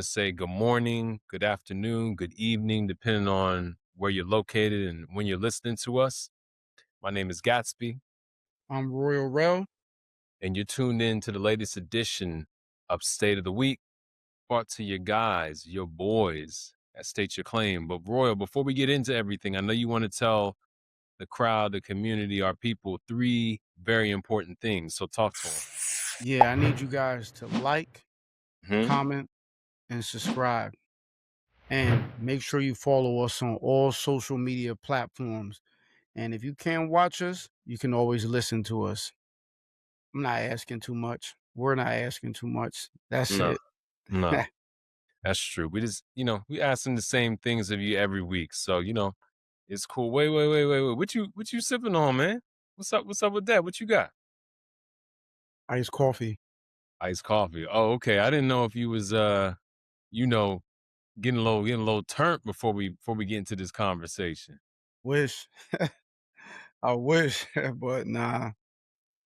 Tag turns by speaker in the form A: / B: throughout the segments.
A: say good morning, good afternoon, good evening, depending on where you're located and when you're listening to us. My name is Gatsby,
B: I'm Royal Rel.
A: and you're tuned in to the latest edition of State of the Week, brought to your guys, your boys that state your claim. But Royal, before we get into everything, I know you want to tell the crowd, the community, our people, three very important things. So talk to them.
B: Yeah, I need you guys to like,
A: Hmm.
B: comment, and subscribe. And make sure you follow us on all social media platforms. And if you can't watch us, you can always listen to us. I'm not asking too much. We're not asking too much. That's
A: No,
B: it.
A: no. That's true. We just, we asking the same things of you every week. So, it's cool. Wait. What you sipping on, man? What's up with that? What you got?
B: Iced coffee.
A: Iced coffee. Oh, okay. I didn't know if you was you know, getting a little turnt before we get into this conversation.
B: Wish. I wish, but nah,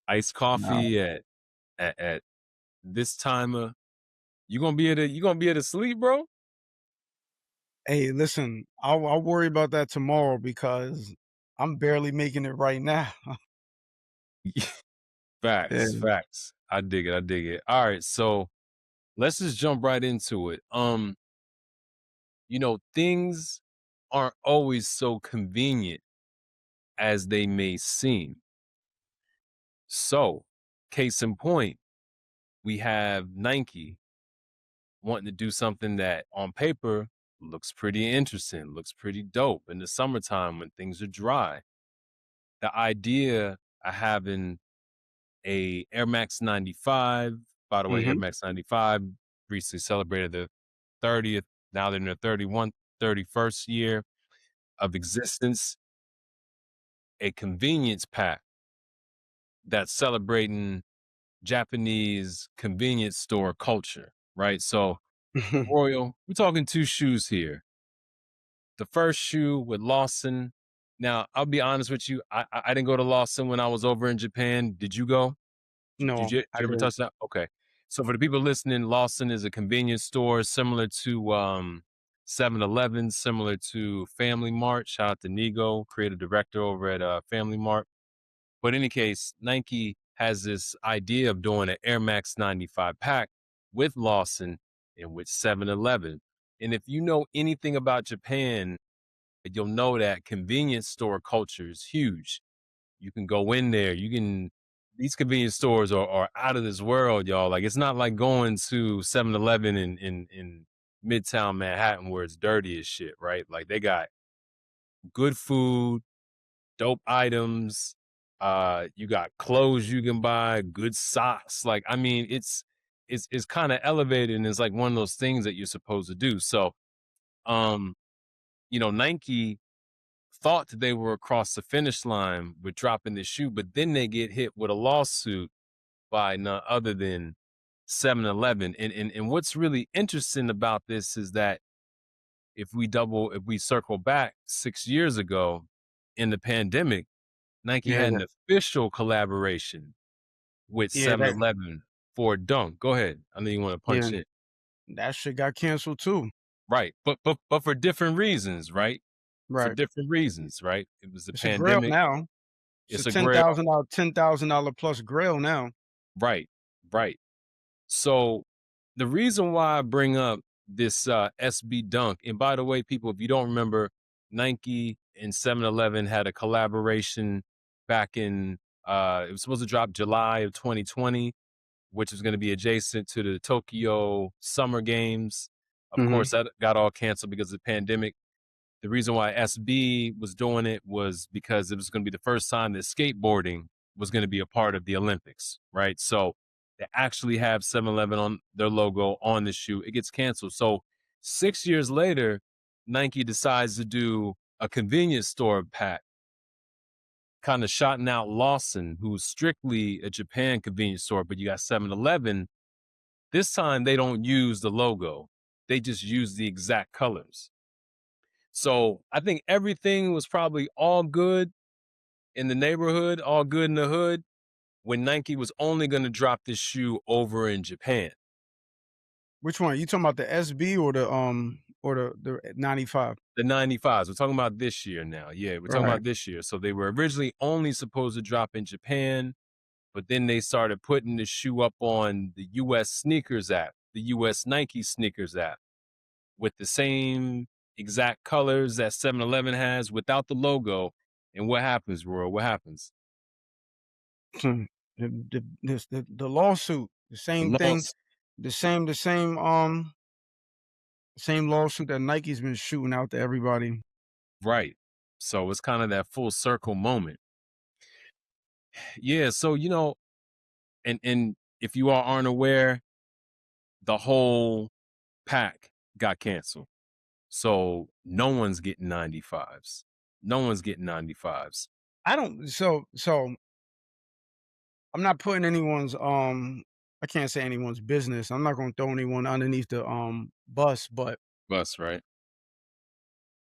A: Iced
B: nah.
A: coffee at this time of you gonna be able to sleep, bro?
B: Hey, listen, I'll worry about that tomorrow because I'm barely making it right now.
A: Facts,
B: Yeah.
A: facts. I dig it. All right, so let's just jump right into it. Things aren't always so convenient as they may seem. So, case in point, we have Nike wanting to do something that on paper looks pretty interesting, looks pretty dope in the summertime when things are dry. The idea of having a Air Max 95, by the way, Air
B: Hmm.
A: Max 95 recently celebrated their 30th, now they're in their 31st year of existence, a convenience pack that's celebrating Japanese convenience store culture, right? So, Royal, we're talking two shoes here. The first shoe with Lawson. Now, I'll be honest with you. I didn't go to Lawson when I was over in Japan. Did you go? Did
B: No,
A: you, did
B: I
A: you ever
B: didn't.
A: touch that? Okay. So for the people listening, Lawson is a convenience store similar to 7-Eleven, similar to Family Mart. Shout out to Nigo, creative director over at Family Mart. But in any case, Nike has this idea of doing an Air Max 95 pack with Lawson and with 7-Eleven. And if you know anything about Japan, you'll know that convenience store culture is huge. You can go in there, these convenience stores are out of this world, y'all. Like, it's not like going to 7-Eleven in Midtown Manhattan where it's dirty as shit, right? Like, they got good food, dope items. You got clothes you can buy, good socks. Like, I mean, it's kind of elevated and it's like one of those things that you're supposed to do. So, um, Nike thought that they were across the finish line with dropping this shoe, but then they get hit with a lawsuit by none other than 7-Eleven. And what's really interesting about this is that if we circle back 6 years ago in the pandemic, Nike
B: Yeah,
A: had an official collaboration with
B: yeah, that
A: 7-Eleven for a dunk. Go ahead. I know you want to
B: yeah,
A: punch in.
B: that shit got canceled too.
A: Right. But for different reasons, right? For
B: Right.
A: different reasons, right? It was the
B: It's a grail
A: pandemic.
B: now. It's a
A: It's a
B: ten
A: grail.
B: thousand dollar $10,000 plus grail now.
A: Right. Right. So the reason why I bring up this SB Dunk, and by the way, people, if you don't remember, Nike and 7-Eleven had a collaboration back in it was supposed to drop July of 2020, which is going to be adjacent to the Tokyo Summer Games. Of
B: Mhm.
A: course, that got all canceled because of the pandemic. The reason why SB was doing it was because it was going to be the first time that skateboarding was going to be a part of the Olympics, right? So they actually have 7-Eleven on their logo on the shoe. It gets canceled. So 6 years later, Nike decides to do a convenience store pack, kind of shouting out Lawson, who's strictly a Japan convenience store, but you got 7-Eleven. This time they don't use the logo. They just use the exact colors. So I think everything was probably all good in the neighborhood, all good in the hood, when Nike was only going to drop this shoe over in Japan.
B: Which one? You talking about the SB or the 95?
A: The 95s. We're talking about this year now. Yeah, we're talking
B: Right.
A: about this year. So they were originally only supposed to drop in Japan, but then they started putting the shoe up on the US sneakers app, the US Nike sneakers app, with the same exact colors that 7-Eleven has without the logo. And what happens, Roy? What happens?
B: Hmm. The lawsuit, the
A: The
B: same thing,
A: loss.
B: the same lawsuit that Nike's been shooting out to everybody.
A: Right. So it's kind of that full circle moment. Yeah. So, and if you all aren't aware, the whole pack got canceled. So no one's getting 95s. No one's getting 95s.
B: I don't so I'm not putting anyone's I can't say anyone's business. I'm not gonna throw anyone underneath the bus, but
A: Bus, right?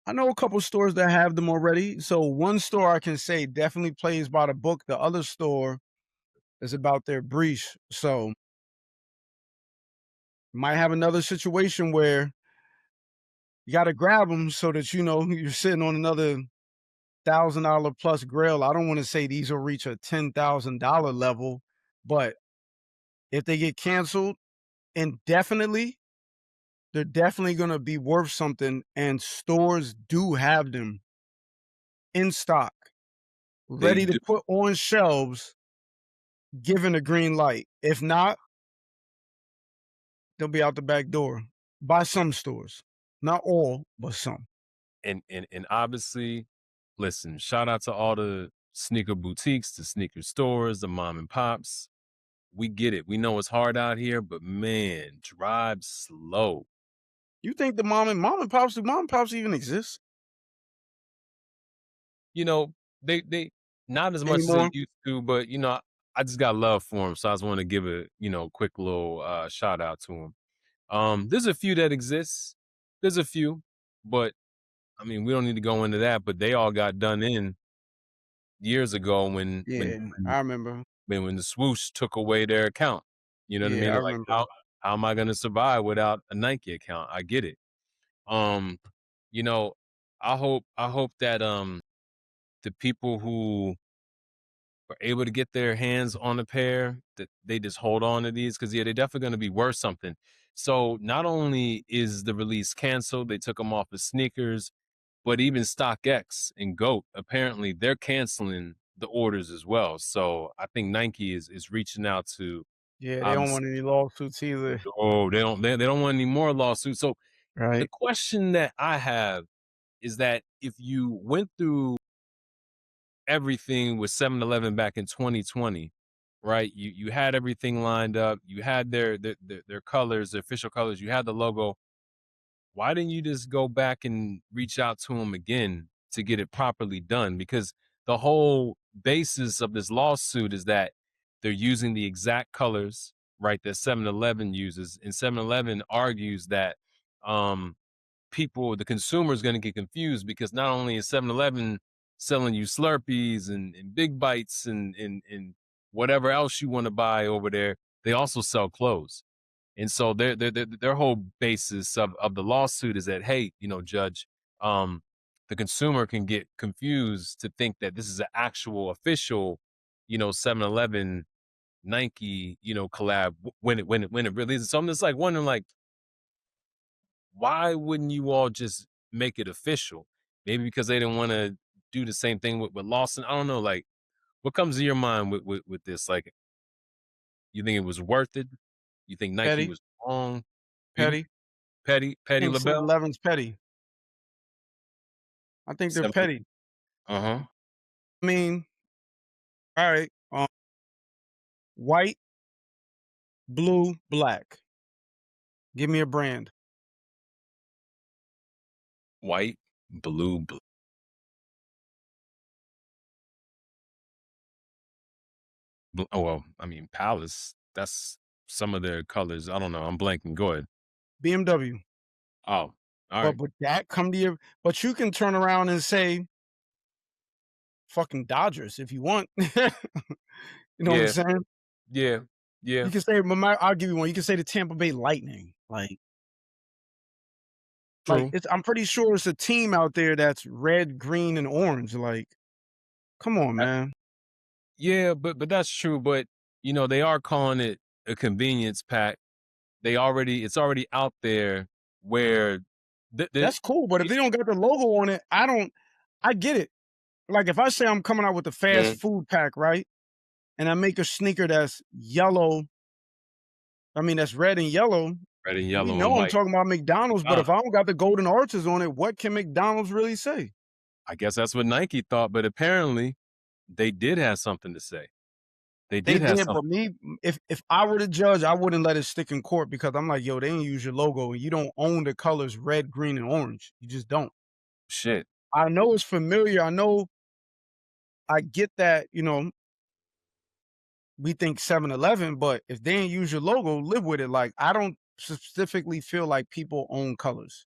B: I know a couple stores that have them already. So one store I can say definitely plays by the book. The other store is about their breach. So might have another situation where you got to grab them so that you know you're sitting on another $1,000 plus grail. I don't want to say these will reach a $10,000 level, but if they get canceled indefinitely, they're definitely going to be worth something. And stores do have them in stock,
A: They
B: ready to
A: do.
B: put on shelves, given a green light. If not, they'll be out the back door by some stores. Not all, but some.
A: And obviously, listen, shout out to all the sneaker boutiques, the sneaker stores, the mom and pops. We get it. We know it's hard out here, but man, drive slow.
B: You think the mom and pops even exist
A: You know, they not as much as they
B: anymore?
A: used to, but I just got love for them. So I just want to give a, quick little shout out to them. There's a few that exist. There's a few, but I mean, we don't need to go into that, but they all got done in years ago when when
B: Yeah,
A: when
B: I remember.
A: when the swoosh took away their account. You know what I
B: Yeah,
A: mean?
B: I
A: Like
B: remember.
A: how am I gonna survive without a Nike account? I get it. Um, you know, I hope that the people who are able to get their hands on a pair that they just hold on to these because yeah, they're definitely gonna be worth something. So not only is the release canceled, they took them off of sneakers, but even StockX and GOAT, apparently they're canceling the orders as well. So I think Nike is reaching out to
B: Yeah, they don't
A: obviously.
B: want any lawsuits either.
A: Oh, they don't want any more lawsuits. So the
B: Right.
A: question that I have is that if you went through everything with 7-Eleven back in 2020, right? You had everything lined up, you had their colors, their official colors, you had the logo. Why didn't you just go back and reach out to them again to get it properly done? Because the whole basis of this lawsuit is that they're using the exact colors, right, that 7-Eleven uses. And 7-Eleven argues that um, the consumer is going to get confused because not only is 7-Eleven selling you Slurpees and Big Bites and whatever else you want to buy over there, they also sell clothes. And so their whole basis of the lawsuit is that, hey, judge, um, the consumer can get confused to think that this is an actual official, 7-Eleven Nike, collab when it really is. So I'm just like wondering, like, why wouldn't you all just make it official? Maybe because they didn't want to do the same thing with Lawson. I don't know. Like, what comes to your mind with this? Like, you think it was worth it? You think Nike
B: Petty,
A: was wrong? You
B: petty. I
A: Petty
B: think
A: LaBelle?
B: 7-Eleven's petty. I think they're
A: 7
B: petty.
A: Uh-huh.
B: I mean, all right, white, blue, black. Give me a brand.
A: White, blue, oh, well, I mean, Palace, that's some of their colors. I don't know. I'm blanking. Go ahead.
B: BMW.
A: Oh, all
B: But
A: right.
B: would that come to your but you can turn around and say fucking Dodgers if you want. You know what I'm
A: Yeah,
B: saying?
A: yeah, yeah.
B: You can say I'll give you one. You can say the Tampa Bay Lightning. Like
A: True.
B: it's I'm pretty sure it's a team out there that's red, green, and orange. Like, come on,
A: Uh,
B: man.
A: yeah, but that's true. But they are calling it a convenience pack. It's already out there where the
B: That's cool, but if they don't got the logo on it, I get it. Like if I say I'm coming out with the fast
A: Mhm.
B: food pack, right? And I make a sneaker that's yellow, I mean that's red and yellow.
A: red and
B: We
A: yellow and
B: know I'm
A: white.
B: talking about McDonald's, but
A: Uh,
B: if I don't got the golden arches on it, what can McDonald's really say?
A: I guess that's what Nike thought, but apparently they did have something to say. They
B: They
A: did have
B: did,
A: something.
B: but me, if I were the judge, I wouldn't let it stick in court because I'm like, yo, they didn't use your logo and you don't own the colors red, green, and orange. You just don't.
A: Shit.
B: I know it's familiar. I know I get that, we think 7-Eleven, but if they ain't use your logo, live with it. Like I don't specifically feel like people own colors.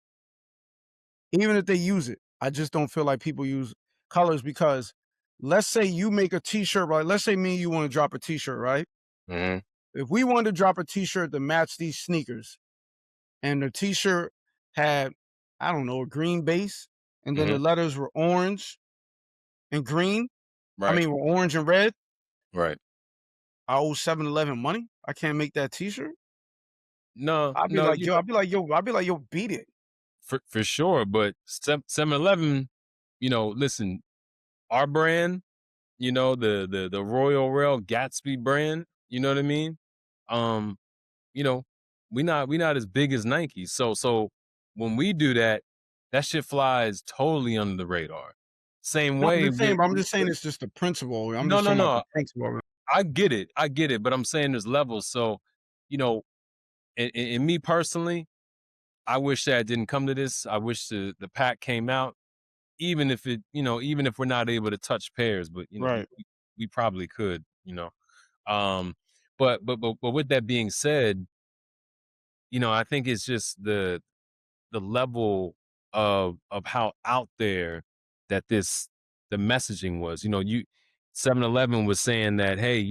B: Even if they use it, I just don't feel like people use colors because let's say you make a t-shirt, right? Let's say me and you want to drop a t-shirt, right?
A: Mhm.
B: If we wanted to drop a t-shirt to match these sneakers and the t-shirt had, I don't know, a green base, and then the
A: Mhm.
B: letters were orange and green. I
A: Right.
B: mean, were orange and red.
A: Right.
B: I owe 7-Eleven money. I can't make that t-shirt.
A: No,
B: I'd be
A: no,
B: like, yo, I'd be like, yo, beat it.
A: for sure. But 7-Eleven, listen, our brand, the Royal Rel Gatsby brand, you know what I mean? Um, you know, we not as big as Nike. So when we do that, that shit flies totally under the radar. Same
B: No, I'm
A: way
B: just saying,
A: with,
B: but I'm just saying it's just the principle. I'm
A: no,
B: just
A: no,
B: talking about the
A: no.
B: principle.
A: I get it, but I'm saying there's levels. So, you know, and me personally, I wish that it didn't come to this. I wish the pack came out, even if we're not able to touch pairs, but
B: Right.
A: we probably could. Um, but with that being said, I think it's just the level of how out there that the messaging was. 7-Eleven was saying that, hey,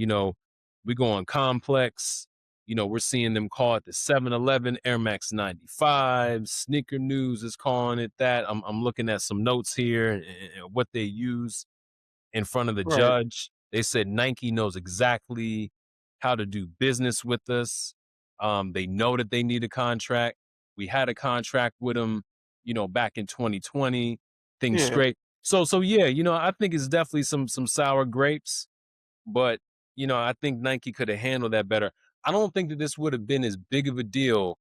A: we going complex. We're seeing them call it the 7-Eleven Air Max 95. Sneaker News is calling it that. I'm looking at some notes here and what they use in front of the
B: Right.
A: judge. They said Nike knows exactly how to do business with us. They know that they need a contract. We had a contract with them, back in 2020. Things
B: Yeah.
A: straight. So yeah, I think it's definitely some sour grapes, but I think Nike could have handled that better. I don't think that this would have been as big of a deal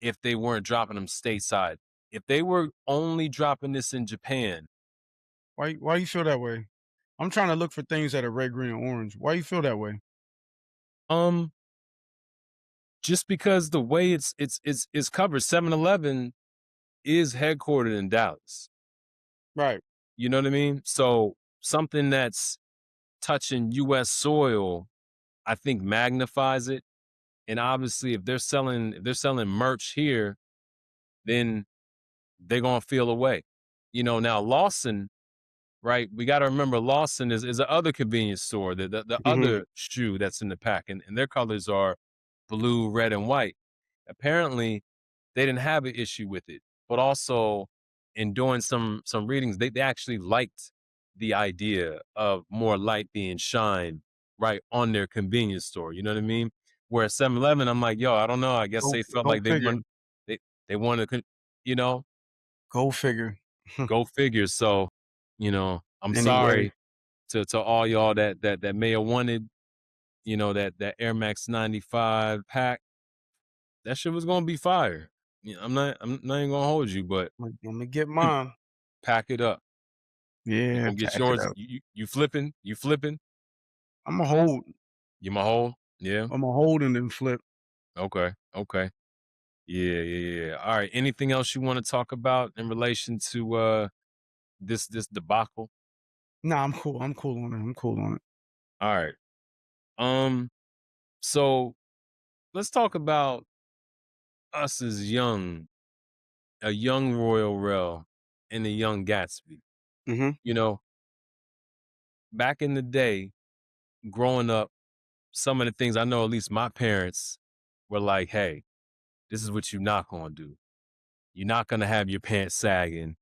A: if they weren't dropping them stateside. If they were only dropping this in Japan,
B: Why you feel that way? I'm trying to look for things that are red, green, and orange. Why you feel that way?
A: um, just because the way it's covered, 7-Eleven is headquartered in Dallas.
B: Right.
A: You know what I mean? So something that's touching US soil, I think magnifies it. And obviously if they're selling merch here, then they're gonna feel away. Now Lawson, right? We gotta remember Lawson is a other convenience store, the
B: Mhm.
A: other shoe that's in the pack, and their colors are blue, red, and white. Apparently, they didn't have an issue with it, but also in doing some readings, they actually liked the idea of more light being shined right on their convenience store. You know what I mean? Whereas 7-Eleven, I'm like, yo, I don't know. I guess they felt
B: Go
A: like
B: figure.
A: they wanted to, you know,
B: Go figure.
A: go figure. So, I'm
B: Anyway,
A: sorry to all y'all that may have wanted, that Air Max 95 pack. That shit was gonna be fire. Yeah, I'm not even gonna hold you, but
B: let me get mine.
A: pack it up. You
B: Yeah,
A: gonna get
B: pack it
A: yours.
B: up.
A: You flipping? You flipping?
B: I'ma hold.
A: You my hold? Yeah.
B: I'ma hold and then flip.
A: Okay. Okay. Yeah, yeah, yeah. All right. Anything else you want to talk about in relation to this debacle?
B: Nah, I'm cool. I'm cool on it. I'm cool on it.
A: All right. Um, so let's talk about us as a young Royal Rel and a young Gatsby.
B: Mhm.
A: You know, back in the day, growing up, some of the things I know, at least my parents were like, hey, this is what you're not gonna do. You're not gonna have your pants sagging.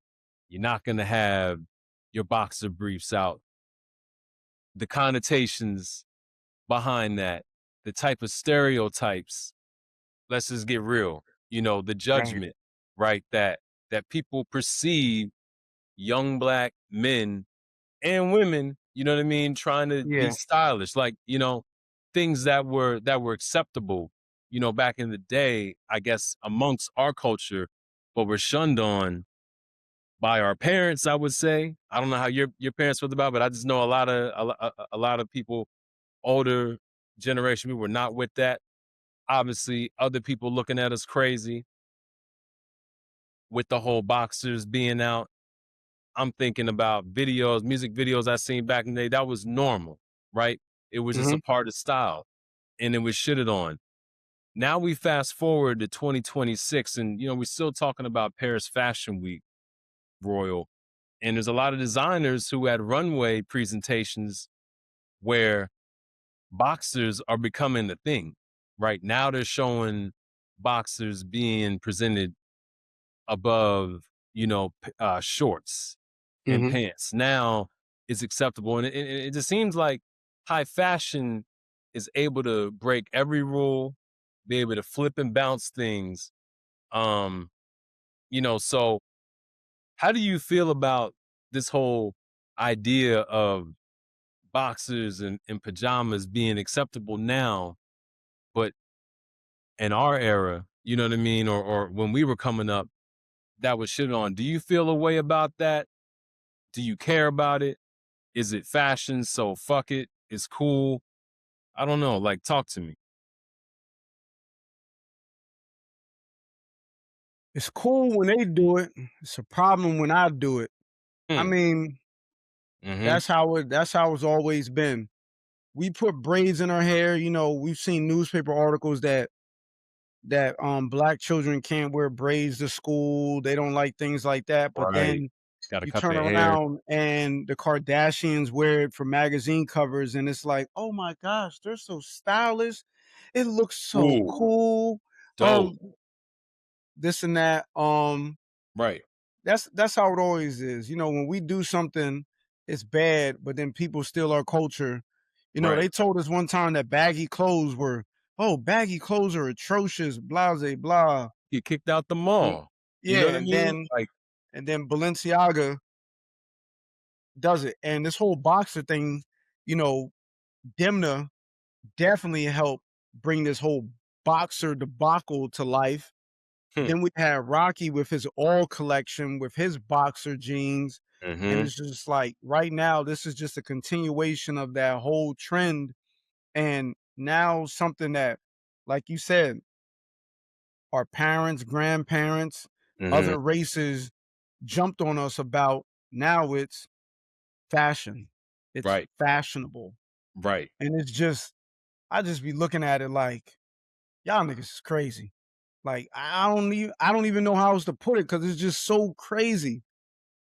A: You're not gonna have your boxer briefs out. The connotations behind that, the type of stereotypes, let's just get real, the
B: Right.
A: judgment, right? That people perceive young black men and women, you know what I mean, trying to be
B: Yeah.
A: stylish, like, things that were acceptable, back in the day, I guess, amongst our culture, but were shunned on by our parents, I would say. I don't know how your parents felt about it, but I just know a lot of people, older generation, we were not with that. Obviously, other people looking at us crazy with the whole boxers being out. I'm thinking about videos, music videos I seen back in the day. That was normal, right? It was just a
B: Mhm.
A: part of style, and it was shitted on. Now we fast forward to 2026, and we're still talking about Paris Fashion Week, Royal. And there's a lot of designers who had runway presentations where boxers are becoming the thing. Right now, they're showing boxers being presented above, shorts and
B: Mhm.
A: pants. Now it's acceptable, and it just seems like high fashion is able to break every rule, be able to flip and bounce things. Um, so how do you feel about this whole idea of boxers and pajamas being acceptable now, but in our era, you know what I mean, or when we were coming up, that was shit on. Do you feel a way about that? Do you care about it? Is it fashion? So fuck it. It's cool. I don't know. Like, talk to me.
B: It's cool when they do it. It's a problem when I do it. I
A: Hmm.
B: mean,
A: Mm-hmm.
B: that's how it's always been. We put braids in our hair, we've seen newspaper articles that black children can't wear braids to school. They don't like things like that. But
A: Right.
B: then
A: Got to
B: you
A: cut
B: turn
A: the hair.
B: around and the Kardashians wear it for magazine covers, and it's like, oh my gosh, they're so stylish. It looks so
A: Ooh,
B: cool.
A: dope.
B: This and that.
A: Right.
B: That's how it always is. When we do something, it's bad, but then people steal our culture. They
A: Right.
B: told us one time that baggy clothes are atrocious, blah blah blah.
A: Get kicked out the
B: And
A: mall. You know
B: yeah,
A: what I
B: and
A: mean?
B: then
A: Like,
B: and then Balenciaga does it. And this whole boxer thing, you know, Demna definitely helped bring this whole boxer debacle to life.
A: hmm.
B: Then we had Rocky with his all collection with his boxer jeans. And
A: Mm-hmm.
B: it's just like right now, this is just a continuation of that whole trend. And now something that, like you said, our parents, grandparents,
A: Mm-hmm.
B: other races jumped on us about. Now it's fashion. It's
A: Right.
B: fashionable.
A: Right.
B: And it's just, I just be looking at it like, y'all niggas is crazy. Like I don't even know how else to put it because it's just so crazy.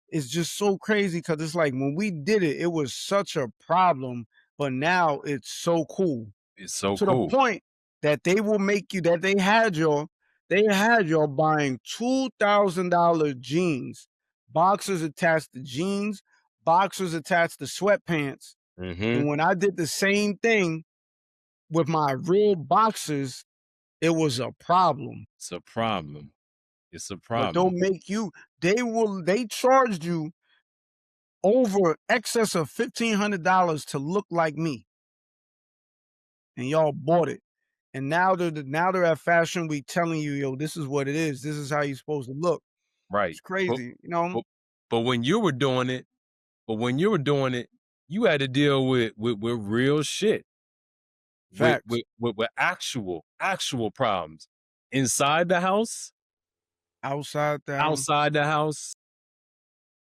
B: It's just so crazy because it's like when we did it, it was such a problem, but now it's so cool
A: It's so
B: to the
A: cool.
B: point that they will make you that they had y'all buying $2,000 jeans, boxers attached to jeans, boxers attached to sweatpants.
A: Mm-hmm.
B: And when I did the same thing with my real boxers, it was a problem.
A: It's a problem. It's a
B: But they'll
A: problem.
B: make you they charged you over excess of $1,500 to look like me, and y'all bought it. And now they're at Fashion Week telling you, yo, this is what it is. This is how you're supposed to look. It's
A: Right. But
B: crazy, you know.
A: but but when you were doing it, you had to deal with real shit, with
B: Facts.
A: with actual problems inside the house,
B: Outside the house,
A: outside the house.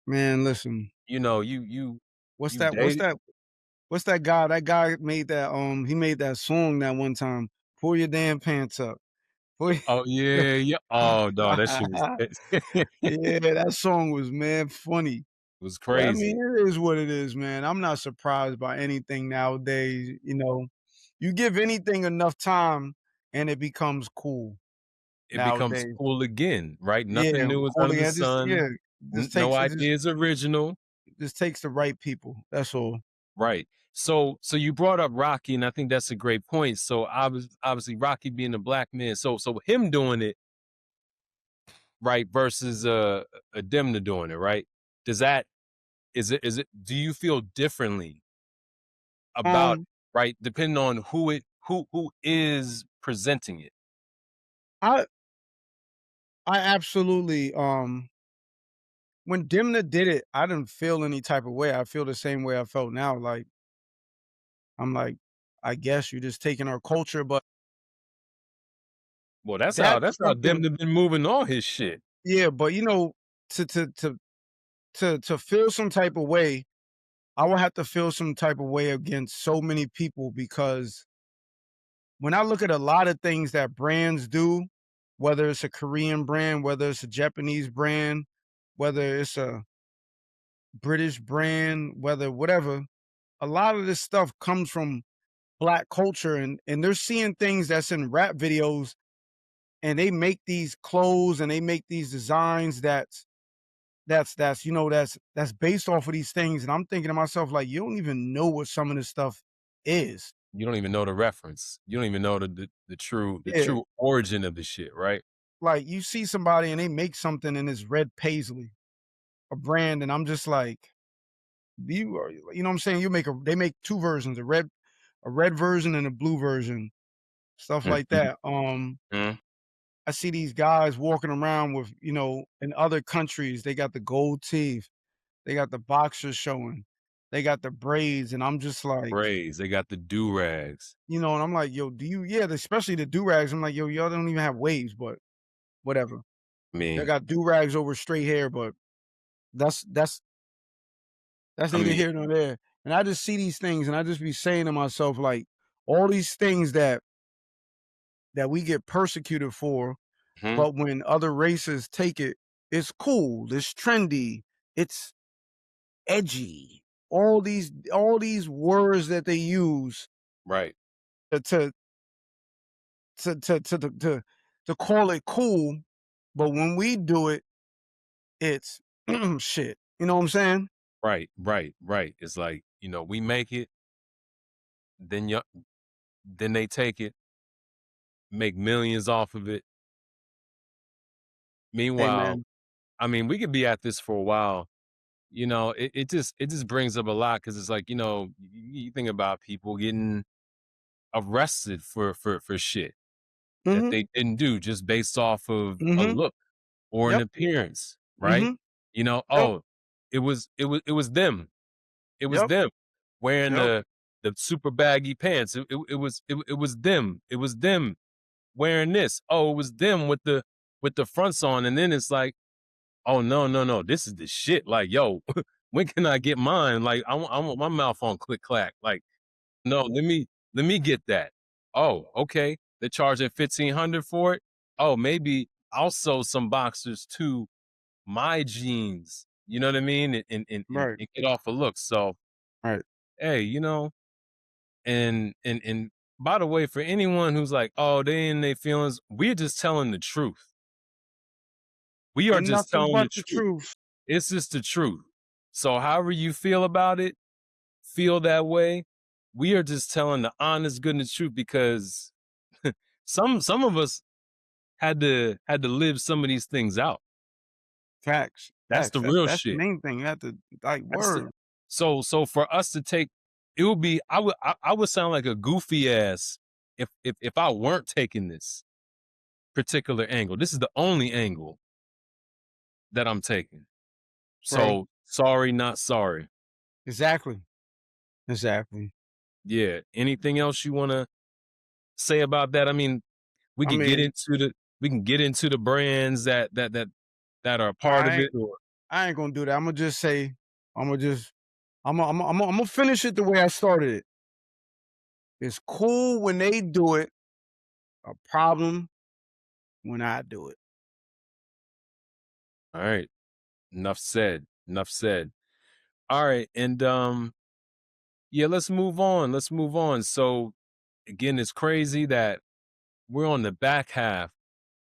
B: man. Listen,
A: You
B: what's
A: you
B: that? What's
A: dated.
B: that? What's that guy? That guy made that. He made that song that one time. Pull your damn pants up. Pull
A: Oh yeah, yeah. Oh no, that shit was it
B: Yeah, that song was man funny.
A: was
B: But I mean,
A: crazy.
B: it is what it is, man. I'm not surprised by anything nowadays. You give anything enough time and it becomes cool.
A: it becomes
B: nowadays.
A: cool again, right? Nothing
B: Yeah,
A: new is
B: cool
A: under the
B: again. Just
A: sun.
B: yeah, just
A: No
B: takes
A: idea is original.
B: just takes the right people. That's all.
A: Right. So you brought up Rocky, and I think that's a great point. So obviously Rocky being a black man, so him doing it right versus a Demna doing it right. Does that is it? Do you feel differently about
B: Um,
A: right depending on who is presenting it?
B: I I absolutely when Dimna did it, I didn't feel any type of way. I feel the same way I felt now. Like I'm like, I guess you're just taking our culture, but
A: Well,
B: that's
A: that's how
B: something.
A: Demna been moving all his shit.
B: Yeah, but to to to to feel some type of way, I would have to feel some type of way against so many people because when I look at a lot of things that brands do, whether it's a Korean brand, whether it's a Japanese brand, whether it's a British brand, whether whatever, a lot of this stuff comes from black culture and they're seeing things that's in rap videos and they make these clothes and they make these designs that's based off of these things and I'm thinking to myself like you don't even know what some of this stuff is.
A: You don't even know the reference. You don't even know the
B: Yeah,
A: true origin of the shit, right?
B: like you see somebody and they make something and it's red paisley, a brand, and I'm just like, you are, you know what I'm saying? They make two versions, a red version and a blue version, stuff like
A: Mhm,
B: that.
A: mhm.
B: I see these guys walking around with, in other countries, they got the gold teeth, they got the boxers showing, they got the braids, and I'm just like,
A: Braids, they got the do-rags.
B: and I'm like, yo, especially the do rags. I'm like, yo, y'all don't even have waves, but whatever.
A: I
B: They
A: mean
B: got do rags over straight hair, but that's that's that's
A: I
B: neither
A: mean
B: here nor there. And I just see these things, and I just be saying to myself, like, all these things that we get persecuted for,
A: mhm,
B: but when other races take it, it's cool, it's trendy, it's edgy. All these words that they use
A: right,
B: to to to call it cool, but when we do it, it's shit. You know what I'm saying?
A: right. It's like, we make it, then you then they take it, make millions off of it.
B: Hey
A: Meanwhile,
B: man.
A: I mean, we could be at this for a while. It just brings up a lot because it's like, you think about people getting arrested for shit that
B: Mhm.
A: they didn't do just based off of a
B: Mhm.
A: look or an
B: Yep.
A: appearance, right?
B: Mhm. Yep.
A: Oh, it was them. It was
B: Yep.
A: them wearing
B: Yep.
A: the super baggy pants. It was them. It was them wearing this. Oh, it was them with the fronts on. And then it's like, oh no, no, no. This is the shit. Like, yo, when can I get mine? Like, I want my mouth on click clack. Like, no, let me get that. Oh, okay. They're charging 1,500 for it. Oh, maybe I'll sew some boxers to my jeans. You know what I mean?
B: Right.
A: And get off a look. So
B: Right.
A: hey, and by the way, for anyone who's like, oh, they in their feelings, we're just telling the truth. We are
B: Ain't
A: just
B: nothing
A: telling the
B: but the
A: truth.
B: truth.
A: It's just the truth. So however you feel about it, feel that way. We are just telling the honest, goodness truth because some of us had to live some of these things out.
B: Facts.
A: That's
B: Facts.
A: the
B: That's
A: real
B: that's the
A: shit.
B: main thing. You have to like
A: That's the
B: word.
A: so for us to take it would be I would sound like a goofy ass if I weren't taking this particular angle. This is the only angle that I'm taking.
B: Bro.
A: So sorry, not sorry.
B: Exactly. Exactly.
A: Yeah. Anything else you want to say about that? I mean, we
B: I
A: could get
B: mean,
A: into the we can get into the brands that are a
B: nah,
A: part of it or
B: I ain't gonna do that. I'm gonna just say, I'm gonna just, I'm gonna finish it the way I started it. It's cool when they do it. A problem when I do it.
A: all right. Enough said. Enough said. All right. And yeah, let's move on. Let's move on. So again, it's crazy that we're on the back half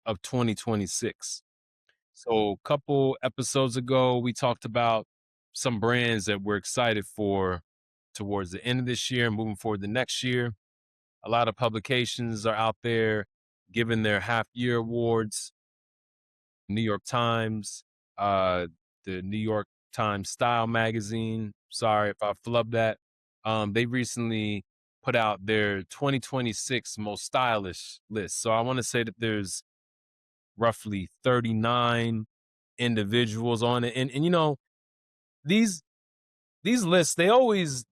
A: of 2026. So a couple episodes ago, we talked about some brands that we're excited for towards the end of this year and moving forward the next year. A lot of publications are out there giving their half year awards. New York Times, uh, the New York Times Style magazine. Sorry if I flubbed that. They recently put out their 2026 most stylish list. So I want to say that there's roughly 39 individuals on it. And you know, these these lists, they always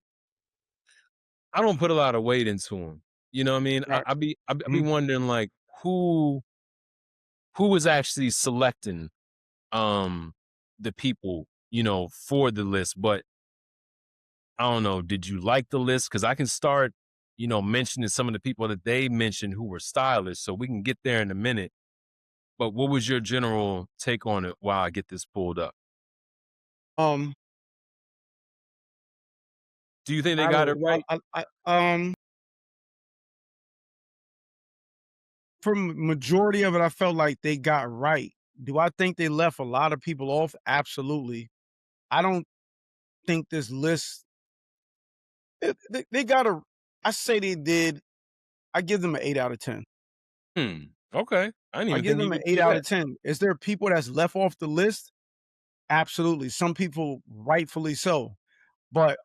A: I don't put a lot of weight into them. You know what I mean?
B: Right.
A: I be
B: Mhm.
A: wondering like who who is actually selecting um the people, you know, for the list. But I don't know, did you like the list? Because I can start, you know, mentioning some of the people that they mentioned who were stylists, so we can get there in a minute. But what was your general take on it while I get this pulled up?
B: Um,
A: Do you think they
B: I
A: got it
B: don't
A: right?
B: from majority of it, I felt like they got right. Do I think they left a lot of people off? Absolutely. I don't think this list they got a I say they did. I give them an 8 out of 10.
A: Okay. I didn't
B: I
A: even
B: give
A: think you
B: them an
A: could
B: 8
A: say
B: out
A: that.
B: of 10. Is there people that's left off the list? Absolutely. Some people rightfully so. But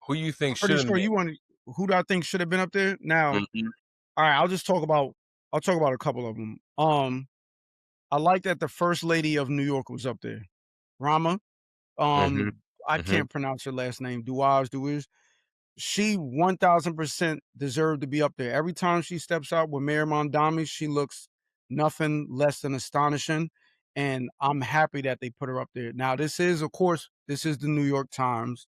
A: Who you think
B: I'm pretty
A: shouldn't
B: sure
A: been?
B: you want who do I think should have been up there? Now,
A: Mhm,
B: all right, I'll talk about a couple of them. I like that the first lady of New York was up there. Rama.
A: mhm,
B: I
A: mhm.
B: can't pronounce her last name. Duaz. She 1000% deserved to be up there. Every time she steps out with Mayor Mondami, she looks nothing less than astonishing. And I'm happy that they put her up there. Now, this is, of course, this is the New York Times.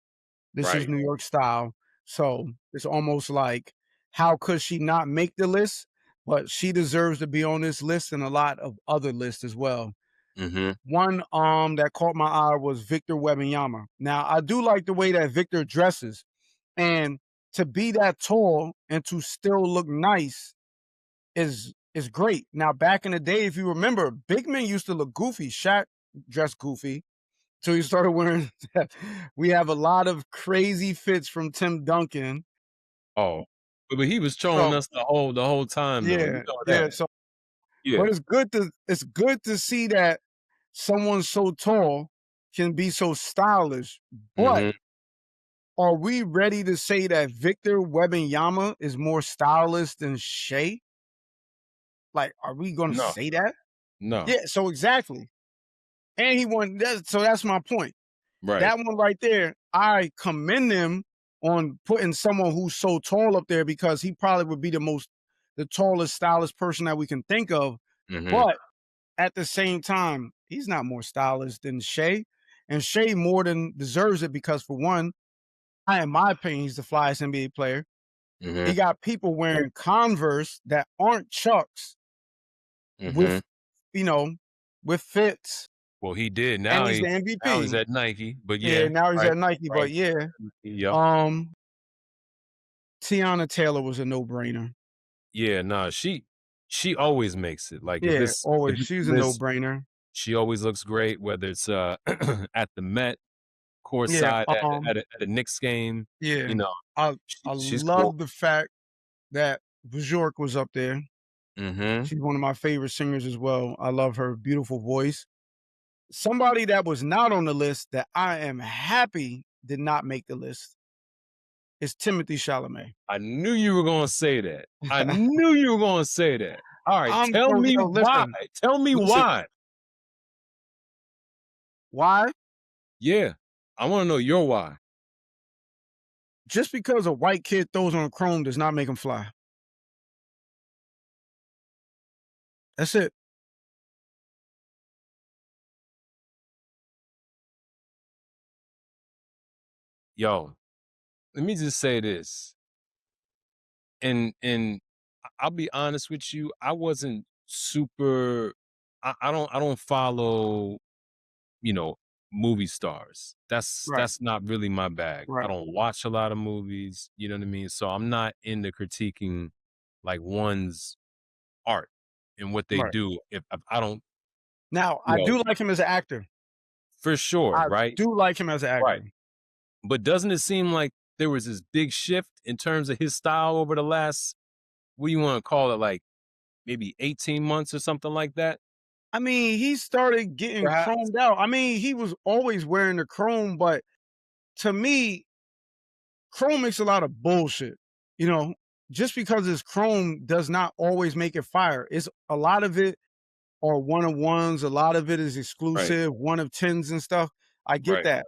B: This is
A: Right.
B: New York style. So it's almost like, how could she not make the list? But she deserves to be on this list and a lot of other lists as well.
A: Mhm.
B: One that caught my eye was Victor Wembanyama. Now I do like the way that Victor dresses, and to be that tall and to still look nice is great. Now back in the day, if you remember, big men used to look goofy. Shaq dressed goofy, so he started wearing. We have a lot of crazy fits from Tim Duncan.
A: Oh, but he was showing
B: So
A: us the whole time though. You
B: yeah,
A: know
B: yeah.
A: that.
B: So,
A: Yeah.
B: but it's good to see that someone so tall can be so stylish. But
A: Mhm.
B: are we ready to say that Victor Wembanyama is more stylish than Shea? Like, are we gonna
A: No,
B: say that?
A: no.
B: Yeah, so exactly. And he won that, so that's my point.
A: Right.
B: That one right there, I commend them on putting someone who's so tall up there because he probably would be the tallest stylish person that we can think of.
A: Mhm,
B: But at the same time, he's not more stylish than Shea. And Shea more than deserves it because for one, in my opinion, he's the flyest NBA player. He
A: mhm,
B: got people wearing Converse that aren't Chucks
A: mhm.
B: with, you know, with fits,
A: Well, he did.
B: and
A: Now
B: he's the
A: he's
B: MVP.
A: at Nike, but
B: Yeah,
A: yeah,
B: now he's
A: right,
B: at Nike,
A: right.
B: but yeah,
A: Yep.
B: um, Tiana Taylor was a no-brainer.
A: Yeah, nah, she always makes it. Like
B: Yeah,
A: if
B: always.
A: it's
B: She's
A: a
B: a
A: list,
B: no-brainer.
A: she always looks great, whether it's at the Met,
B: Yeah,
A: courtside at a Knicks game,
B: yeah.
A: you know,
B: I I
A: she's cool.
B: love the fact that Bjork was up there.
A: Mhm,
B: She's one of my favorite singers as well. I love her beautiful voice. Somebody that was not on the list that I am happy did not make the list is Timothy Chalamet.
A: I knew you were gonna say that. I knew you were gonna say that. Alright,
B: I'm
A: tell
B: so
A: me
B: yo,
A: why. Tell me
B: listen,
A: why.
B: why?
A: Yeah, I wanna know your why.
B: Just because a white kid throws on chrome does not make him fly. That's it.
A: Yo, let me just say this, and I'll be honest with you, I wasn't super I don't follow, you know, movie stars.
B: Right,
A: That's not really my bag. I
B: right.
A: don't watch a lot of movies, you know what I mean? So I'm not into critiquing like one's art in what they
B: Right.
A: do. If I don't,
B: Now,
A: you
B: I
A: know,
B: do like him as an actor.
A: for sure,
B: I
A: right?
B: do like him as an
A: Right.
B: actor.
A: But doesn't it seem like there was this big shift in terms of his style over the last, what do you want to call it, like maybe 18 months or something like that?
B: I mean, he started getting
A: Perhaps.
B: chromed out. I mean, he was always wearing the chrome, but to me, chrome makes a lot of bullshit. You know, just because it's chrome does not always make it fire. It's a lot of it are one of ones, a lot of it is
A: Right.
B: exclusive, one of tens and stuff. I get
A: Right.
B: that.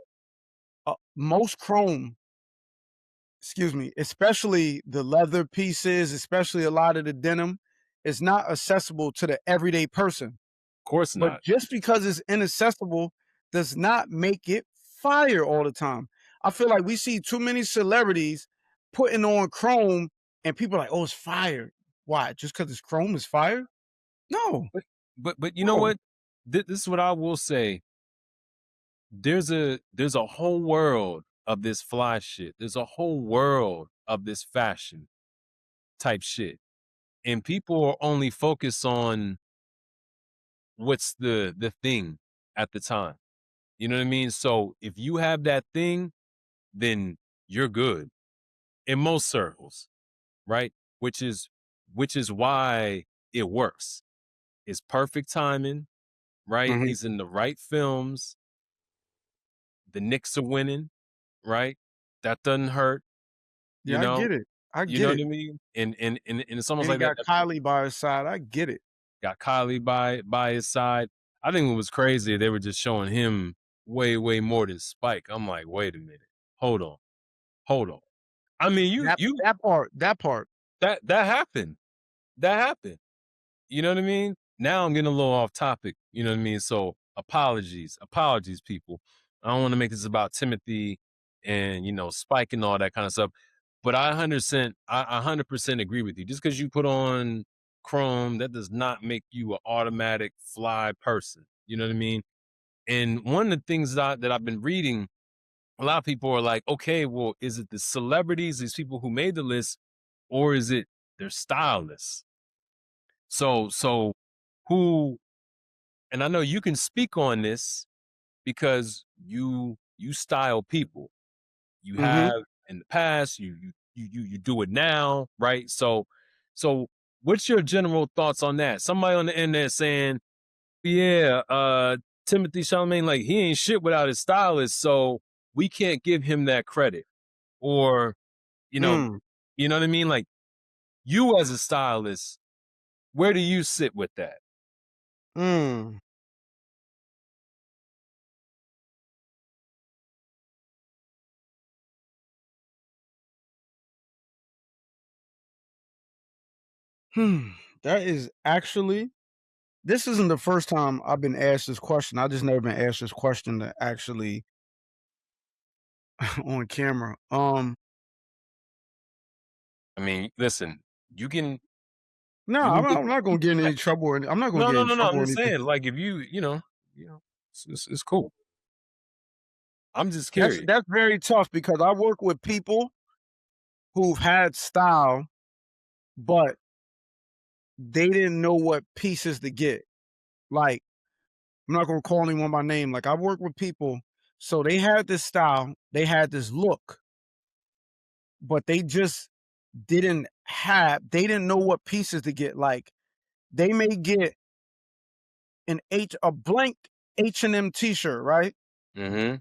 B: Most chrome, excuse me, especially the leather pieces, especially a lot of the denim, is not accessible to the everyday person.
A: Of course
B: But
A: not.
B: just because it's inaccessible does not make it fire all the time. I feel like we see too many celebrities putting on chrome and people are like, oh, it's fire. Why? Just because it's chrome is fire? No,
A: But but you know
B: no.
A: what? This is what I will say. There's a whole world of this fly shit. There's a whole world of this fashion type shit. And people are only focused on what's the thing at the time. You know what I mean? So if you have that thing, then you're good in most circles, right? Which is why it works. It's perfect timing, right?
B: Mhm.
A: He's in the right films. The Knicks are winning, right? That doesn't hurt, you
B: Yeah, I
A: know?
B: get it. I
A: You
B: get
A: know what
B: it.
A: I mean? And it's almost
B: And he
A: like that,
B: got Kylie by his side. I get it.
A: got Kylie by his side. I think it was crazy. They were just showing him way, way more than Spike. I'm like, wait a minute. Hold on. Hold on. I mean,
B: That
A: you
B: that part.
A: that happened. That happened. You know what I mean? Now I'm getting a little off topic. You know what I mean? So apologies, people. I don't want to make this about Timothy and Spike and all that kind of stuff. But I 100% agree with you. Just because you put on Chrome, that does not make you an automatic fly person. You know what I mean? And one of the things that I've been reading, a lot of people are like, okay, well, is it the celebrities, these people who made the list, or is it their stylists? So who, and I know you can speak on this because you style people. You
B: Mhm.
A: have in the past, you do it now, right? So what's your general thoughts on that? Somebody on the internet saying, yeah, Timothy Chalamet, like he ain't shit without his stylist, so we can't give him that credit. Or, you know,
B: Mm,
A: you know what I mean? Like you as a stylist, where do you sit with that?
B: mm. Hmm. That is actually this isn't the first time I've been asked this question. I just never been asked this question to actually on camera.
A: I mean, listen, you can
B: No,
A: you can
B: I'm not gonna get in any trouble or I'm not gonna
A: no,
B: get
A: no,
B: in
A: no, no.
B: trouble
A: I'm
B: or
A: just
B: anything.
A: saying, like, if you know, it's cool. I'm just
B: That's
A: curious.
B: that's very tough because I work with people who've had style, but they didn't know what pieces to get. Like, I'm not gonna call anyone by name. Like, I work with people, so they had this style, they had this look, but they just they didn't know what pieces to get. Like, they may get a blank H&M t-shirt, right?
A: Mm-hmm.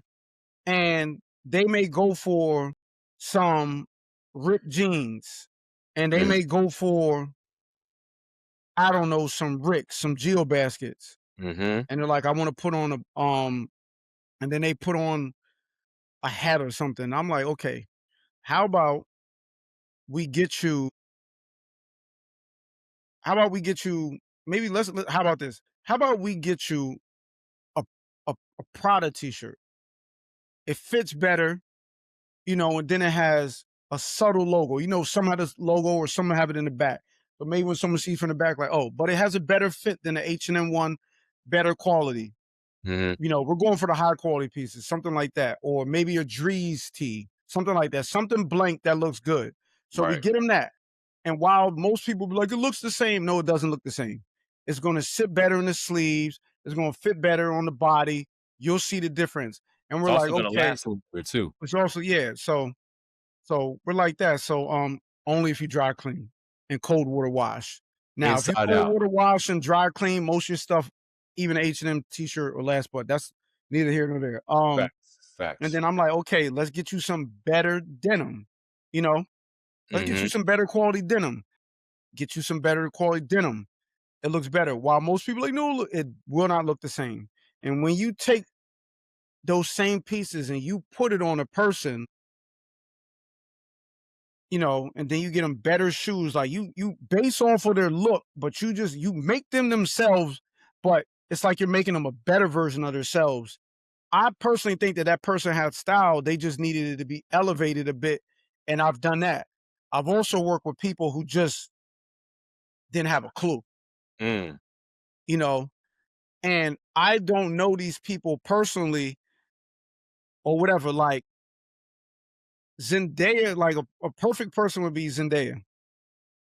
B: And they may go for some ripped jeans, and they
A: Mm-hmm.
B: may go for, I don't know, some Ricks, some Geo baskets.
A: Mm-hmm.
B: And they're like, I want to put on and then they put on a hat or something. I'm like, okay, how about we get you, how about we get you, maybe how about this? How about we get you a, a Prada t-shirt? It fits better, and then it has a subtle logo. Some have this logo or some have it in the back. But maybe when someone sees from the back, like, oh, but it has a better fit than the H&M one, better quality.
A: Mm-hmm.
B: We're going for the high quality pieces, something like that. Or maybe a Drees tee, something like that. Something blank that looks good. So we
A: Right.
B: get them that. And while most people be like, it looks the same, no, it doesn't look the same. It's going to sit better in the sleeves. It's going to fit better on the body. You'll see the difference. And
A: It's
B: we're like,
A: also gonna
B: okay,
A: last longer too.
B: it's also, yeah. So we're like that. So only if you dry clean and cold water wash. Now, if you
A: Inside
B: cold
A: out.
B: water wash and dry clean most of your stuff, even H&M t-shirt or last, but that's neither here nor there.
A: Facts.
B: And
A: Facts.
B: then I'm like, okay, let's get you some better denim. You know, let's get you
A: Mhm.
B: some better quality denim. Get you some better quality denim. It looks better. While most people are like, no, it will not look the same. And when you take those same pieces and you put it on a person, and then you get them better shoes. Like you base off of their look, but you make them themselves, but it's like you're making them a better version of themselves. I personally think that that person had style. They just needed it to be elevated a bit, and I've done that. I've also worked with people who just didn't have a clue,
A: Mm.
B: you know, and I don't know these people personally or whatever. Like Zendaya, like a perfect person would be Zendaya.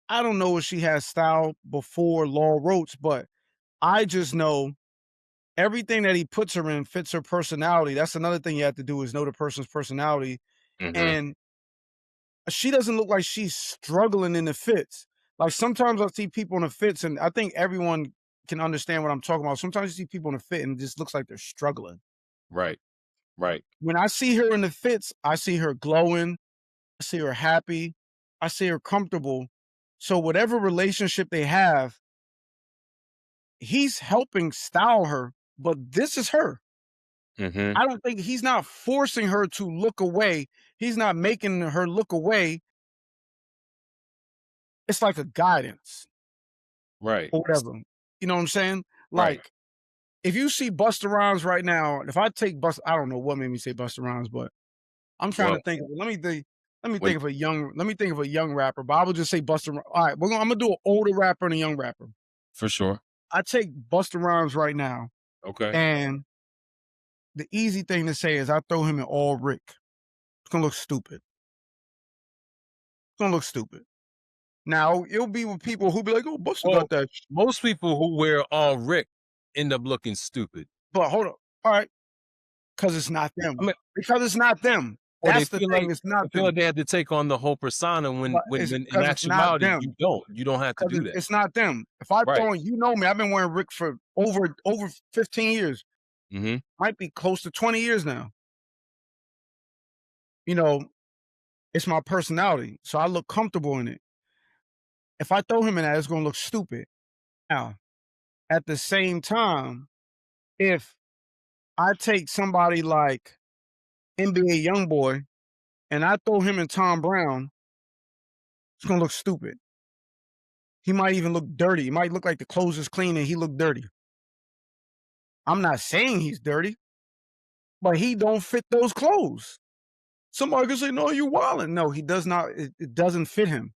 B: I don't know if she has style before Law Roach, but I just know everything that he puts her in fits her personality. That's another thing you have to do is know the person's personality.
A: Mhm.
B: And she doesn't look like she's struggling in the fits. Like sometimes I see people in the fits, and I think everyone can understand what I'm talking about. Sometimes you see people in the fit and it just looks like they're struggling.
A: Right. Right.
B: When I see her in the fits, I see her glowing, I see her happy, I see her comfortable. So whatever relationship they have, he's helping style her, but this is her.
A: Mhm.
B: I don't think he's not forcing her to look away. He's not making her look away. It's like a guidance
A: Right.
B: or whatever. You know what I'm saying?
A: Right.
B: Like, if you see Busta Rhymes right now, if I take Busta, I don't know what made me say Busta Rhymes, but I'm trying
A: Well,
B: to think. Let me think. Let me
A: when
B: think of a young. Let me think of a young rapper. But I would just say Busta. All right, I'm gonna do an older rapper and a young rapper.
A: for sure.
B: I take Busta Rhymes right now,
A: Okay.
B: and the easy thing to say is I throw him in all Rick. It's gonna look stupid. It's gonna look stupid. Now it'll be with people who be like, "Oh, Busta
A: Well,
B: got that,"
A: most people who wear all Rick end up looking stupid.
B: but hold up. All right, because it's not
A: I
B: them.
A: mean,
B: Because it's not them.
A: or
B: That's the thing. It's not
A: they feel like
B: them.
A: they have to take on the whole persona when
B: But it's
A: in
B: because it's not
A: actuality
B: them.
A: you don't. You don't have to
B: Because
A: do that.
B: it's not them. If I
A: Right.
B: throw in, you know me, I've been wearing Rick for over 15 years.
A: Mhm.
B: Might be close to 20 years now. You know, it's my personality, so I look comfortable in it. If I throw him in that, it's gonna look stupid. Now, at the same time, if I take somebody like NBA YoungBoy and I throw him in Tom Brown, it's gonna look stupid. He might even look dirty. It might look like the clothes is clean and he look dirty. I'm not saying he's dirty, but he don't fit those clothes. Somebody could say, "No, you wildin'." No, he does not. It doesn't fit him.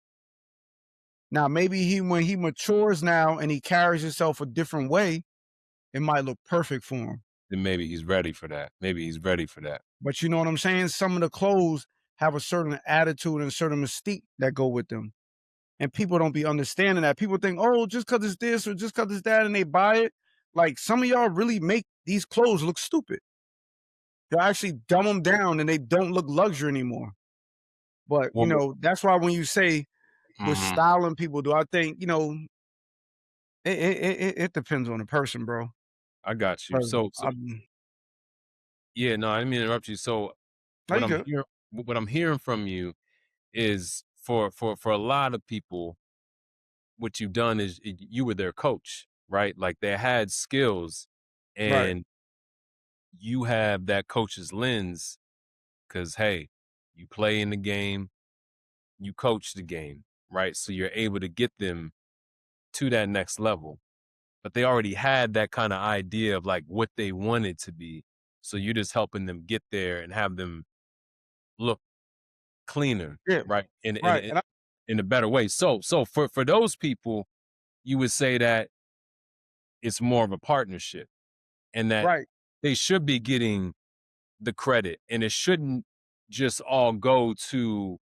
B: Now, maybe when he matures now and he carries himself a different way, it might look perfect for him.
A: Then maybe he's ready for that. Maybe he's ready for that.
B: But you know what I'm saying? Some of the clothes have a certain attitude and a certain mystique that go with them. And people don't be understanding that. People think, oh, just because it's this or just because it's that, and they buy it. Like some of y'all really make these clothes look stupid. Y'all actually dumb them down and they don't look luxury anymore. But
A: Well,
B: that's why when you say with
A: mhm.
B: styling people, do I think it depends on the person, bro.
A: I got you.
B: 'Cause
A: So yeah, no, I didn't mean to interrupt you. So
B: no, you good.
A: what I'm hearing from you is for a lot of people, what you've done is you were their coach, right? Like they had skills
B: Right,
A: and you have that coach's lens because hey, you play in the game, you coach the game, right? So you're able to get them to that next level. But they already had that kind of idea of like what they wanted to be. So you're just helping them get there and have them look cleaner,
B: yeah,
A: right?
B: right, and
A: In a better way. So for those people, you would say that it's more of a partnership and that
B: right,
A: they should be getting the credit and it shouldn't just all go to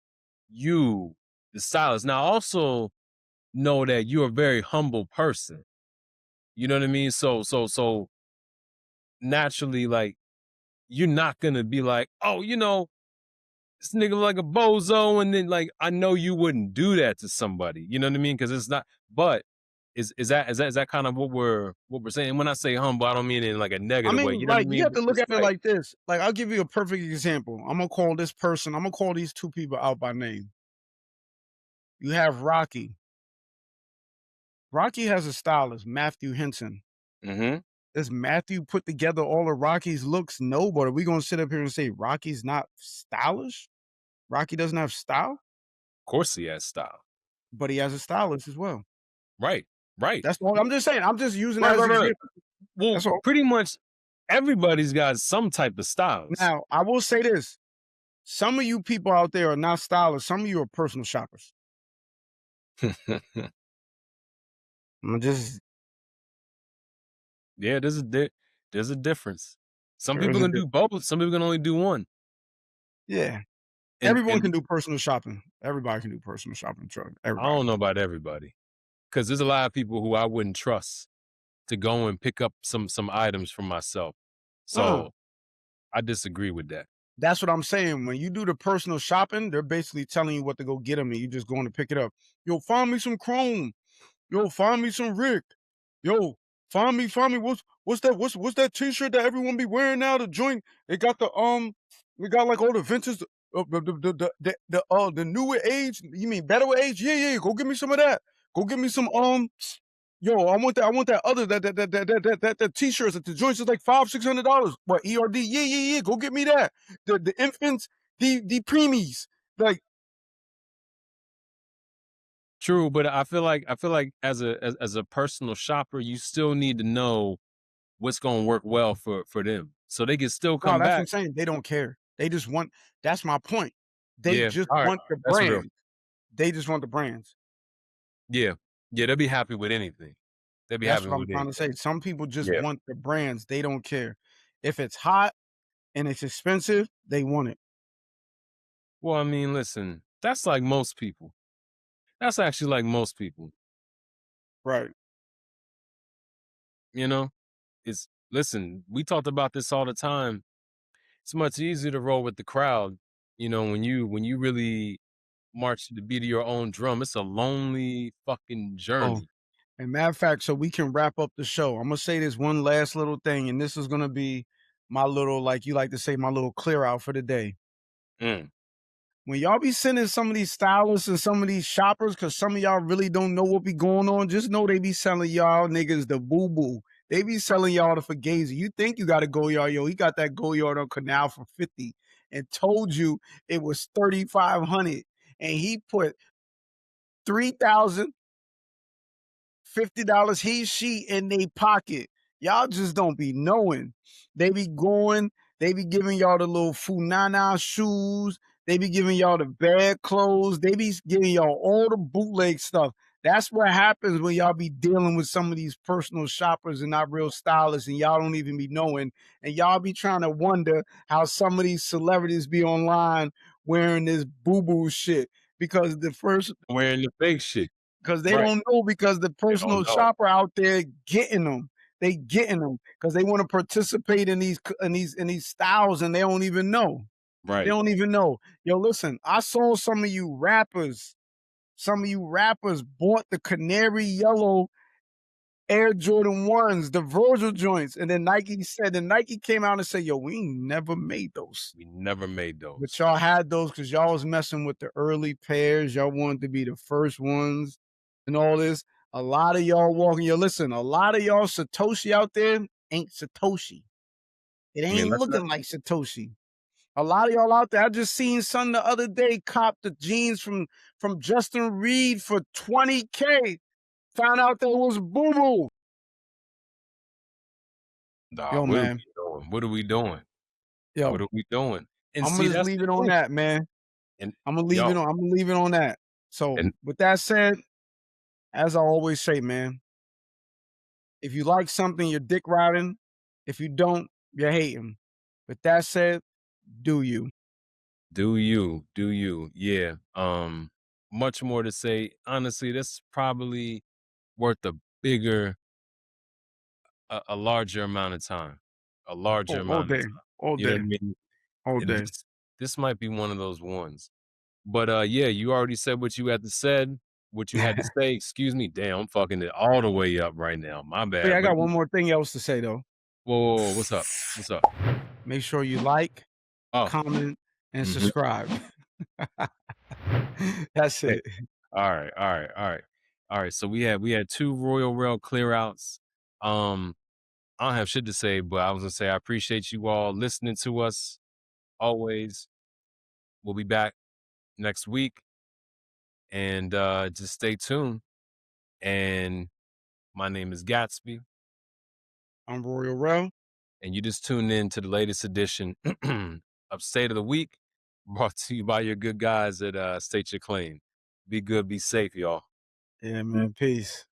A: you, the stylist. Now also know that you're a very humble person. You know what I mean? So naturally, like, you're not gonna be like, oh, this nigga like a bozo, and then like I know you wouldn't do that to somebody. You know what I mean? Because it's not. But is that kind of what we're saying? When I say humble, I don't mean it in like a
B: I
A: negative way.
B: mean,
A: You know what I
B: like, you
A: mean?
B: have
A: But
B: to look
A: it's
B: at it
A: like,
B: like this. Like, I'll give you a perfect example. I'm gonna call these 2 people out by name. You have Rocky. Rocky has a stylist, Matthew Henson.
A: mm-hmm, of
B: Does Matthew put together all of Rocky's looks? No, but are we gonna sit up here and say Rocky's not stylish? Rocky doesn't have style,
A: course he has style.
B: but he has a stylist as well.
A: Right, right,
B: That's all I'm just saying. I'm just using that
A: right,
B: as
A: right,
B: an
A: right.
B: example.
A: Well,
B: That's all.
A: pretty much everybody's got some type of styles.
B: Now, I will say this. Some of you people out there are not stylists. Some of you are personal shoppers. I'm just
A: Yeah, there's a difference. Some
B: there is
A: people
B: a
A: can do
B: difference.
A: both. Some people can only do one.
B: Yeah.
A: And
B: Everyone
A: and
B: can do personal shopping. Everybody can do personal shopping, Troy.
A: I
B: Everybody.
A: don't know about everybody, because there's a lot of people who I wouldn't trust to go and pick up some items for myself.
B: Uh-uh.
A: So I disagree with that.
B: That's what I'm saying. When you do the personal shopping, they're basically telling you what to go get them, and you just going to pick it up. Yo, find me some Chrome. Yo, find me some Rick. Yo, find me. What's that T-shirt that everyone be wearing now? The joint. They got we got like all the vintage, the newer age. You mean better age? Yeah, yeah. Go get me some of that. Go get me some Yo, I want that other that T-shirts that the joints is like $500-$600. What ERD? Yeah, yeah, yeah. Go get me that. The infants, the preemies. Like,
A: True, but I feel like as a personal shopper, you still need to know what's going to work well for them, so they can still
B: no,
A: come
B: that's what
A: back.
B: I'm saying. They don't care. They just want. That's my point. They
A: Yeah,
B: just
A: all right,
B: want the
A: that's real.
B: brand. They just want the brands.
A: Yeah, yeah, they'll be happy with anything. They'll be
B: That's
A: happy
B: what I'm
A: with
B: trying to
A: anything.
B: say. Some people just
A: Yeah.
B: want the brands. They don't care. If it's hot and it's expensive, they want it.
A: Well, I mean, listen, that's like most people. That's actually like most people.
B: Right.
A: You know, it's listen. We talked about this all the time. It's much easier to roll with the crowd. When you really march to the beat of your own drum. It's a lonely fucking
B: Oh,
A: journey.
B: and matter of fact, so we can wrap up the show. I'm gonna say this one last little thing, and this is gonna be my little, like you like to say, my little clear out for the day.
A: Mm.
B: When y'all be sending some of these stylists and some of these shoppers, because some of y'all really don't know what be going on, just know they be selling y'all niggas the boo boo. They be selling y'all the fugazi. You think you got a Goyard, yo? He got that Goyard on Canal for 50 and told you it was 3,500, and he put 3,000 $50 he she in they pocket. Y'all just don't be knowing. They be going, they be giving y'all the little Funana shoes. They be giving y'all the bad clothes. They be giving y'all all the bootleg stuff. That's what happens when y'all be dealing with some of these personal shoppers and not real stylists, and y'all don't even be knowing. And y'all be trying to wonder how some of these celebrities be online wearing this boo-boo shit. Because the first
A: Wearing the fake shit.
B: because they
A: Right.
B: don't know because the
A: They don't
B: personal
A: know.
B: shopper out there getting them. They getting them because they want to participate in these styles and they don't even know. They
A: Right.
B: don't even know. Yo, listen, I saw some of you rappers. Some of you rappers bought the canary yellow Air Jordan ones, the Virgil joints, and then Nike came out and said, "Yo, we ain't never made those."
A: We never made
B: But
A: those.
B: y'all had those because y'all was messing with the early pairs. Y'all wanted to be the first ones and all this. A lot of y'all walking. Yo, listen, a lot of y'all Satoshi out there ain't Satoshi. It
A: I mean,
B: ain't
A: let's not
B: looking like Satoshi. A lot of y'all out there. I just seen son the other day cop the jeans from Justin Reed for 20K. Found out that it was boo boo.
A: nah,
B: Yo,
A: what are
B: man.
A: we doing? What are we doing? What
B: Yo,
A: are we doing? And
B: I'm gonna
A: see,
B: just
A: that's
B: leave
A: the
B: it on
A: thing.
B: that, man.
A: And
B: I'm
A: yo,
B: gonna leave it on that. So
A: and
B: with that said, as I always say, man, if you like something, you're dick riding. If you don't, you're hating. With that said, do you.
A: do you? Yeah. Much more to say. Honestly, that's probably worth a bigger a larger amount of time, a larger
B: Oh, all
A: amount of
B: day,
A: time.
B: all
A: You know what
B: day,
A: I mean?
B: all
A: And
B: day.
A: this might be one of those ones. But yeah, you already said what you had to say. Excuse me. Damn, I'm fucking it all the way up right now. My
B: Oh, yeah,
A: bad.
B: I
A: But
B: got one more thing else to say, though.
A: whoa, what's up? What's up?
B: Make sure you like,
A: Oh,
B: comment, and
A: mhm.
B: subscribe. That's
A: Hey,
B: it.
A: all right, all right, all right, all right. So we had two Royal Rail clear outs. Um, I don't have shit to say, but I was gonna say I appreciate you all listening to us always. We'll be back next week, and just stay tuned. And my name is Gatsby,
B: I'm Royal Rel.
A: and you just tuned in to the latest edition of State of the Week, brought to you by your good guys at State Your Claim. Be good, be safe, y'all.
B: Yeah, man. Peace.